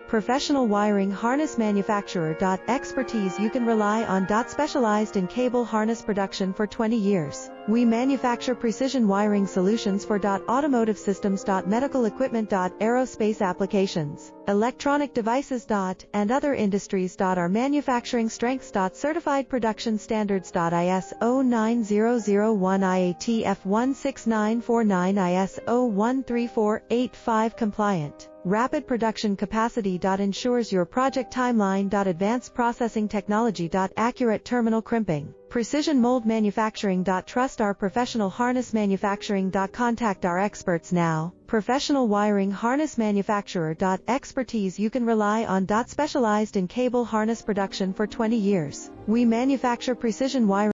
Professional wiring harness manufacturer. Expertise you can rely on. Specialized in cable harness production for 20 years. We manufacture precision wiring solutions for automotive systems, medical equipment, aerospace applications, electronic devices, and other industries. Our manufacturing strengths. Certified production standards. ISO 9001 IATF 16949 ISO 13485 compliant. Rapid production capacity. Ensures your project timeline. Advanced processing technology. Accurate terminal crimping. Precision mold manufacturing. Trust our professional harness manufacturing. Contact our experts now. Professional wiring harness manufacturer. Expertise you can rely on. Specialized in cable harness production for 20 years. We manufacture precision wiring